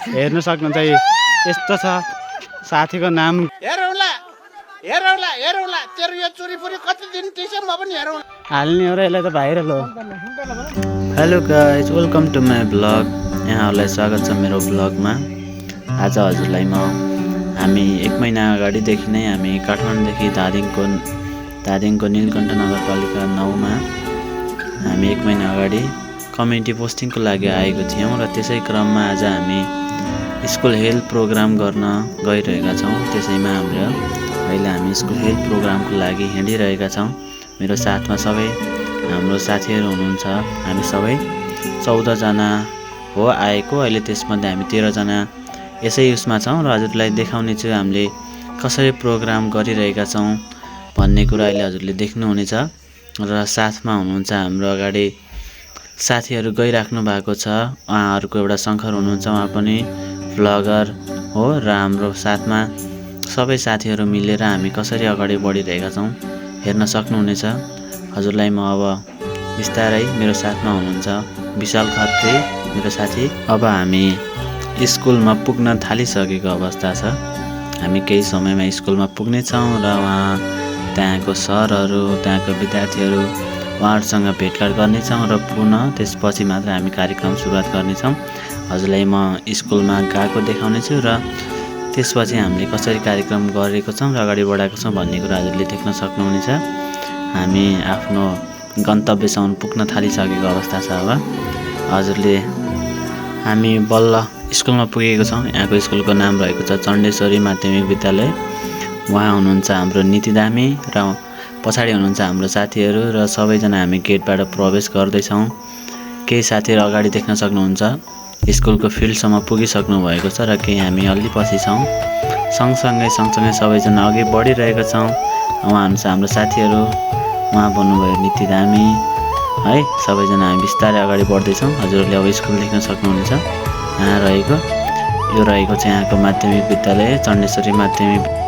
हेर्न सक्नुहुन्छ यस्तो छ साथीको नाम हेरौँला हेरौँला हेरौँला तेरो यो चुरीपुरी कति दिन टिक्छ म पनि हेरौँ हाल्ने हो र यसलाई त भाइरल हो। Hello guys welcome to my blog. यहाँहरूलाई स्वागत छ मेरो ब्लगमा। आज हजुरलाई हामी 1 महिना अगाडिदेखि नै हामी काठमाडौँदेखि धादिङको नीलकण्ठ नगरपालिका 9मा हामी 1 महिना अगाडि कम्युनिटी पोस्टिङको लागि आएको थियौँ र त्यसै क्रममा आज हामी स्कुल हेल्थ प्रोग्राम गर्न गइरहेका छौँ। त्यसैमा अहिले हामी स्कुल हेल्थ प्रोग्रामको लागि हिँडिरहेका छौँ। मेरो साथमा सबै हाम्रो साथीहरू हुनुहुन्छ। हामी सबै 14 जना हो आएको। अहिले त्यसमध्ये हामी 13 जना यसै उसमा छौँ र हजुरलाई देखाउने छु हामीले कसरी प्रोग्राम गरिरहेका छौँ भन्ने कुरा अहिले हजुरले देख्नुहुनेछ। र साथमा हुनुहुन्छ हाम्रो अगाडि साथीहरू गइराख्नु भएको छ। उहाँहरूको एउटा शङ्कर हुनुहुन्छ, उहाँ पनि भ्लगर हो र हाम्रो साथमा सबै साथीहरू मिलेर हामी कसरी अगाडि बढिरहेका छौँ हेर्न सक्नुहुनेछ। हजुरलाई म अब बिस्तारै मेरो साथमा हुनुहुन्छ विशाल खत्री मेरो साथी। अब हामी स्कुलमा पुग्न थालिसकेको अवस्था छ। हामी केही समयमा स्कुलमा पुग्नेछौँ र त्यहाँको सरहरू त्यहाँको विद्यार्थीहरू उहाँहरूसँग भेटघाट गर्नेछौँ र पुनः त्यसपछि मात्र हामी कार्यक्रम सुरुवात गर्नेछौँ। हजुरलाई म स्कुलमा गएको देखाउनेछु र त्यसपछि हामीले कसरी कार्यक्रम गरेको छौँ र अगाडि बढाएको छौँ भन्ने कुरा हजुरले देख्न सक्नुहुनेछ। हामी आफ्नो गन्तव्यसम्म पुग्न थालिसकेको अवस्था छ। अब हजुरले हामी बल्ल स्कुलमा पुगेको छौँ। यहाँको स्कुलको नाम रहेको छ चण्डेश्वरी माध्यमिक विद्यालय। उहाँ हुनुहुन्छ हाम्रो नीति दामी र पछाडि हुनुहुन्छ हाम्रो साथीहरू र सबैजना हामी गेटबाट प्रवेश गर्दैछौँ। केही साथीहरू अगाडि देख्न सक्नुहुन्छ स्कुलको फिल्डसम्म पुगिसक्नु भएको छ र केही हामी अलि पछि छौँ। सँगसँगै सबैजना अघि बढिरहेका छौँ। उहाँ हुनुहुन्छ हाम्रो साथीहरू, उहाँ भन्नुभयो नीति दामी है। सबैजना हामी बिस्तारै अगाडि बढ्दैछौँ। हजुरहरूले अब स्कुल देख्न सक्नुहुनेछ। यहाँ रहेको यो रहेको छ यहाँको माध्यमिक विद्यालय चण्डेश्वरी माध्यमिक।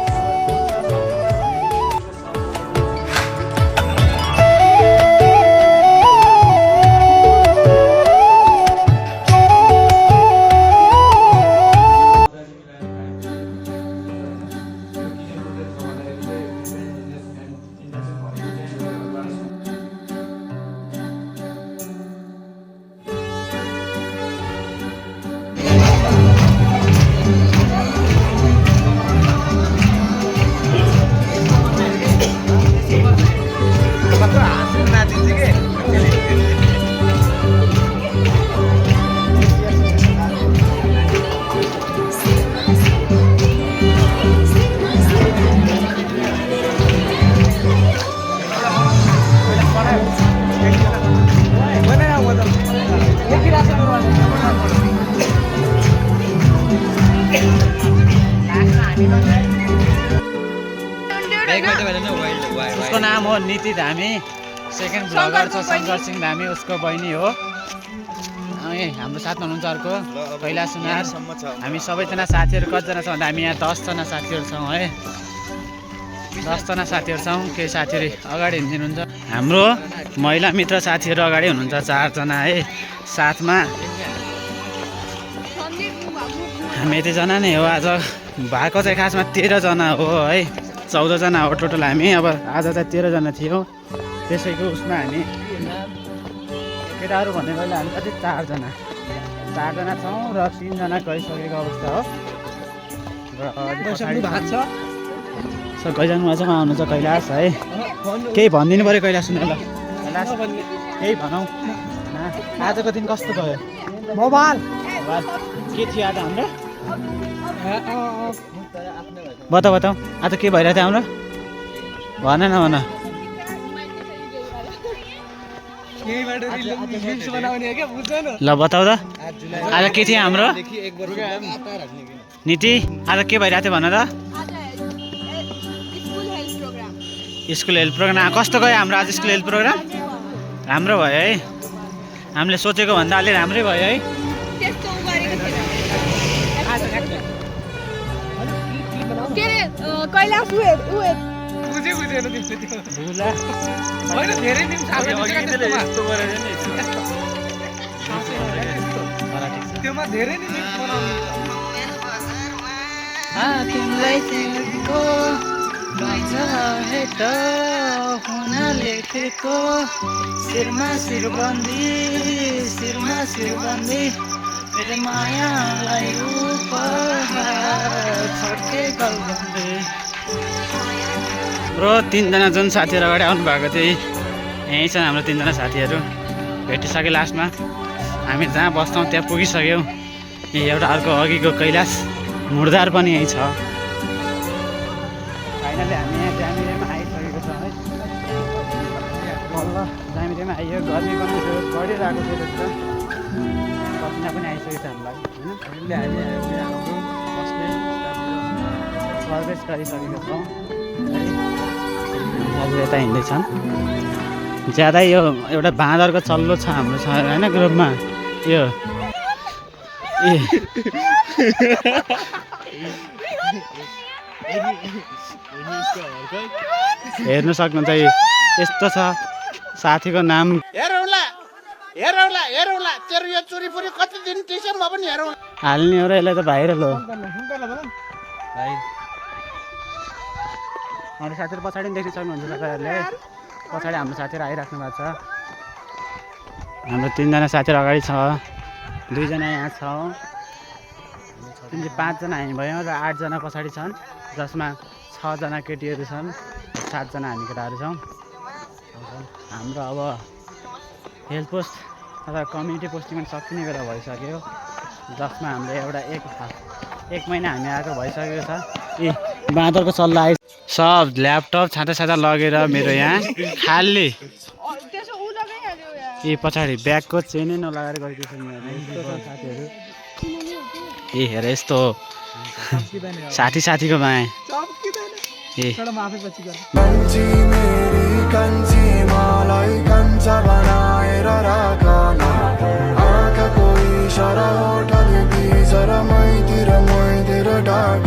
उसको नाम हो नीति धामी। सेकेन्ड भ्लगर छ शङ्कर सिंह धामी, उसको बहिनी हो। हाम्रो साथमा हुनुहुन्छ अर्को कैलाश सुनार। हामी सबैजना साथीहरू कतिजना छौँ भन्दा हामी यहाँ 10 जना साथीहरू छौँ है। 10 जना साथीहरू छौँ। केही साथीहरू अगाडि हिँड्नुहुन्छ। हाम्रो महिला मित्र साथीहरू अगाडि हुनुहुन्छ 4 जना है। साथमा हामी यतिजना नै हो। आज भएको चाहिँ खासमा 13 जना हो है। 14 जना हो टोटल हामी। अब आज चाहिँ 13 जना थियौँ। त्यसैको उसमा हामी केटाहरू भनेको अहिले हामी कति 4 जना छौँ र 3 जना गइसकेको अवस्था हो। र गइजानु भएको छ। उहाँ हुनुहुन्छ कैलाश है। केही भनिदिनु पऱ्यो कैलाश सुन ल। कैलाश केही भनौँ न। आजको दिन कस्तो भयो? मोबाइल के थियो आज हाम्रो? बताऊ आज के भइरहेको थियो हाम्रो? भन न भन। ल बताऊ त आज के थियो हाम्रो? नीति आज के भइरहेको थियो भन त। स्कुल हेल्थ प्रोग्राम कस्तो गयो हाम्रो आज? स्कुल हेल्थ प्रोग्राम राम्रो भयो है। हामीले सोचेको भन्दा अलि राम्रै भयो है। कैलाश भिडियोमा धेरै नै मिक्स बनाउनु तिमीलाई तिमीको हेट हुन लेखेको शिरमा शिरबन्दी मेरो मायालाई छड्के गल्बन्दी। ब्रो 3 जना जुन साथीहरू अगाडि आउनु भएको थियो यहीँ छन् हाम्रो 3 जना साथीहरू भेटिसक्यो। लास्टमा हामी जहाँ बस्छौँ त्यहाँ पुगिसक्यौँ। यही एउटा अर्को अघिको कैलाश मुर्दार पनि यहीँ छ। फाइनली हामी यहाँ ज्यामिरेमा आइसकेको छ है। बल्ल ज्यामिरेमा आइयो। गर्मी पनि बढिरहेको थियो त्यस्तो पसिना पनि आइसकेको छ हामीलाई होइन। अहिले हामी हाम्रो बस्ने प्रवेश गरिसकेका छौँ। आज यता हिँड्दैछन् ज्यादै। यो एउटा बाँदरको चल्लो छ हाम्रो छ होइन ग्रुपमा यो हेर्नु सक्नुहुन्छ यस्तो छ। साथीको नाम हेरौँला तेरो यो चुरीफुरी कति दिन टिक्छ म पनि हेरौँ। हाल्ने हो र यसलाई त भाइरल हो। हाम्रो साथीहरू पछाडि पनि देख्न सक्नुहुन्छ तपाईँहरूले। पछाडि हाम्रो साथीहरू आइराख्नु भएको छ। हाम्रो 3 जना साथीहरू अगाडि छ, 2 जना यहाँ छौँ, 5 जना हामी भयौँ र 8 जना पछाडि छन्, जसमा 6 जना केटीहरू छन्, 7 जना हामी केटाहरू छौँ। हाम्रो अब हेल्थ पोस्ट अथवा कम्युनिटी पोस्टिङ पनि सकिने बेला भइसक्यो, जसमा हामीले एउटा 1 महिना हामी आएको भइसकेको छ। बाँदरको सल्लाह आइ सब ल्यापटप छाता लगेर मेरो यहाँ खाली पछाडि ब्यागको चेनै नलगाएर गइदिएछ साथीहरू। हेर यस्तो हो साथीको माया। आँखाको इशारा होटल बिचरा मैतिर डाक